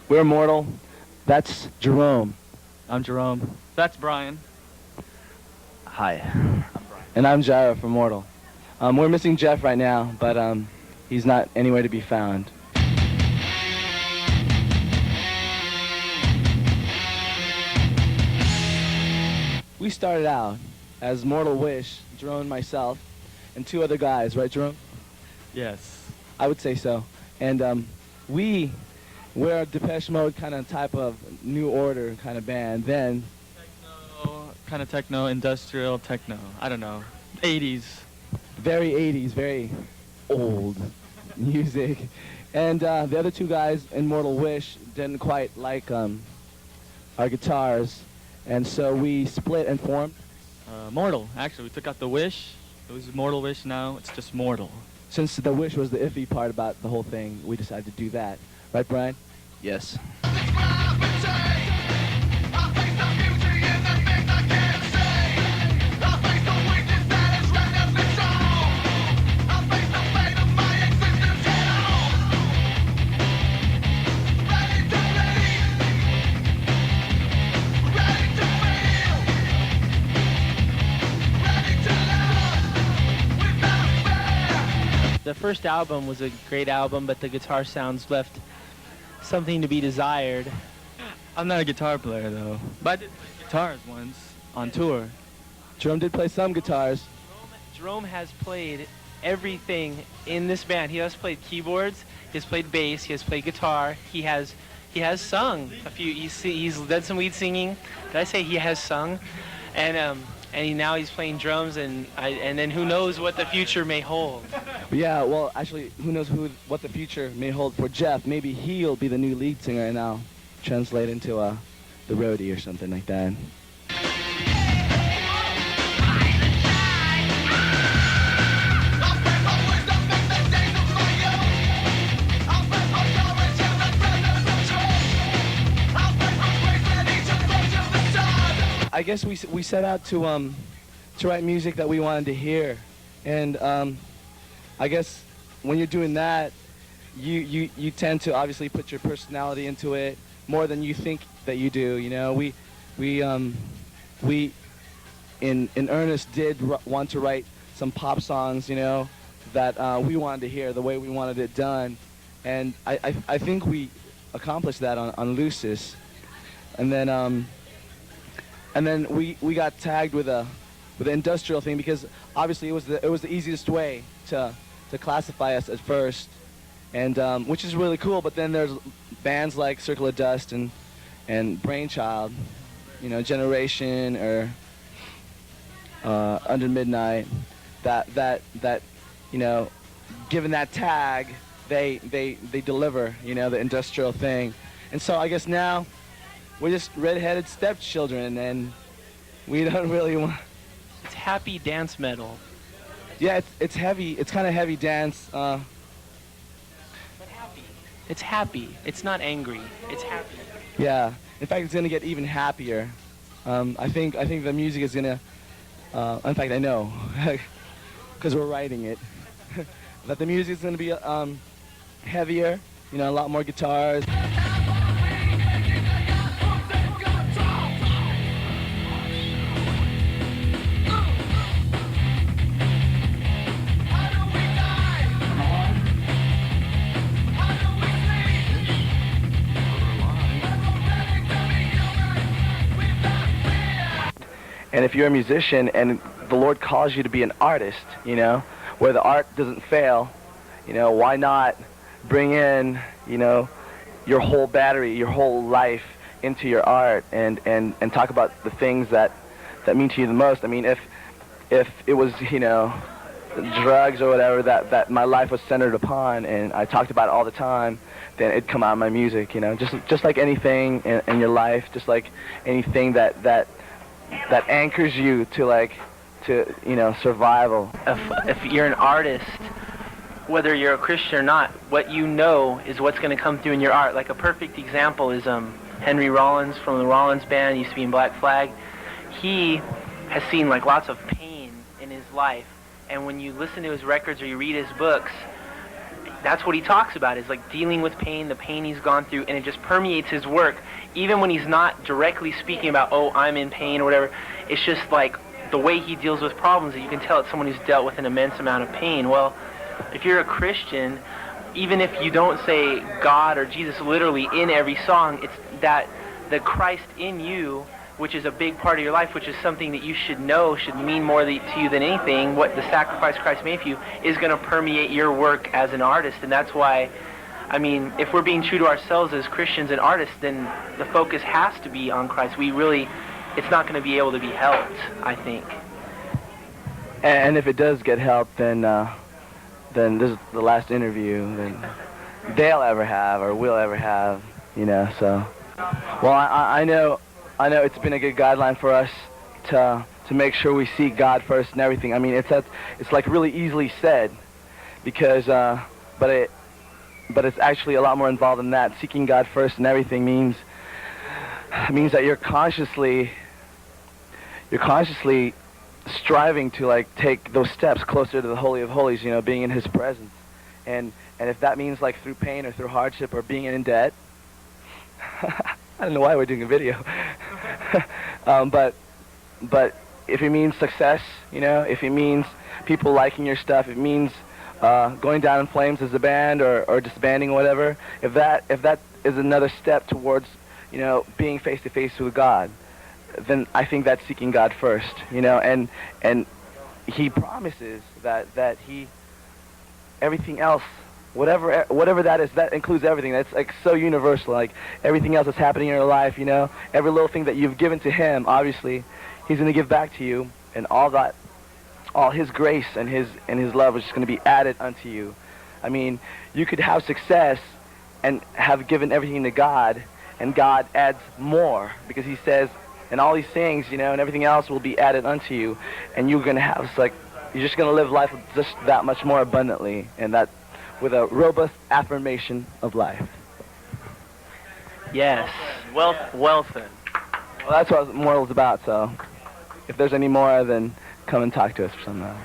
We're Mortal. That's Jerome. I'm Jerome. That's Brian. Hi. And I'm Jairo from Mortal. We're missing Jeff right now, but he's not anywhere to be found. We started out as Mortal Wish, Jerome and myself, and two other guys, right, Jerome? Yes. I would say so. And we're a Depeche Mode kind of type of New Order kind of band. Then Kind of techno, industrial techno. I don't know. 80s. very 80s, very old music. And the other two guys in Mortal Wish didn't quite like our guitars, and so we split and formed. Mortal. Actually, we took out the Wish. It was Mortal Wish now. It's just Mortal. Since the Wish was the iffy part about the whole thing, we decided to do that. Right, Brian? Yes. The first album was a great album, but the guitar sounds left something to be desired. I'm not a guitar player, though. But I did play guitars once on tour. Jerome did play some guitars. Jerome has played everything in this band. He has played keyboards, he has played bass, he has played guitar, he has sung a few. He's done some lead singing. Did I say he has sung? Now he's playing drums, and then who knows what the future may hold. Yeah, well, actually, who knows what the future may hold for Jeff. Maybe he'll be the new lead singer, and I'll translate into the roadie or something like that. I guess we set out to write music that we wanted to hear, and I guess when you're doing that, you tend to obviously put your personality into it more than you think that you do. You know, we in earnest did want to write some pop songs, you know, that we wanted to hear the way we wanted it done, and I think we accomplished that on Lucis, and then we got tagged with the industrial thing because obviously it was the easiest way to classify us at first, and which is really cool. But then there's bands like Circle of Dust and Brainchild, you know, Generation or Under Midnight, that you know, given that tag, they deliver, you know, the industrial thing, and so I guess now we're just red-headed stepchildren, and we don't really want. It's happy dance metal. Yeah, it's heavy. It's kind of heavy dance. But happy. It's happy. It's not angry. It's happy. Yeah. In fact, it's gonna get even happier. I think the music is gonna. In fact, I know, because we're writing it, that the music is gonna be heavier. You know, a lot more guitars. And if you're a musician and the Lord calls you to be an artist, you know, where the art doesn't fail, you know, why not bring in, you know, your whole battery, your whole life into your art and talk about the things that mean to you the most. I mean, if it was, you know, drugs or whatever that my life was centered upon and I talked about it all the time, then it'd come out in my music, you know, just like anything in your life, just like anything that anchors you to you know, survival. If you're an artist, whether you're a Christian or not, what you know is what's going to come through in your art. Like a perfect example is Henry Rollins from the Rollins Band, used to be in Black Flag. He has seen like lots of pain in his life, and when you listen to his records or you read his books, that's what he talks about, is like dealing with pain, the pain he's gone through, and it just permeates his work. Even when he's not directly speaking about, oh, I'm in pain or whatever, it's just like the way he deals with problems that you can tell it's someone who's dealt with an immense amount of pain. Well, if you're a Christian, even if you don't say God or Jesus literally in every song, it's that the Christ in you, which is a big part of your life, which is something that you should know, should mean more to you than anything, what the sacrifice Christ made for you, is going to permeate your work as an artist. And that's why, I mean, if we're being true to ourselves as Christians and artists, then the focus has to be on Christ. It's not going to be able to be helped, I think. And if it does get help, then this is the last interview that they'll ever have or will ever have, you know. So, well, I know it's been a good guideline for us to make sure we seek God first and everything. I mean, it's like really easily said, because but it's actually a lot more involved than that. Seeking God first and everything means that you're consciously striving to like take those steps closer to the Holy of Holies, you know, being in His presence. And if that means like through pain or through hardship or being in debt, I don't know why we're doing a video. But if it means success, you know, if it means people liking your stuff, it means going down in flames as a band or disbanding or whatever, if that is another step towards, you know, being face to face with God, then I think that's seeking God first, you know, and He promises that He, everything else, whatever that is, that includes everything. That's like so universal, like everything else that's happening in your life, you know, every little thing that you've given to Him, obviously, He's going to give back to you, and all His grace and His love is just going to be added unto you. I mean, you could have success and have given everything to God, and God adds more, because He says, and all these things, you know, and everything else will be added unto you, and you're going to have, you're just going to live life just that much more abundantly, and that with a robust affirmation of life. Yes. Well said. Well, that's what Mortal's about, so if there's any more, then come and talk to us or something.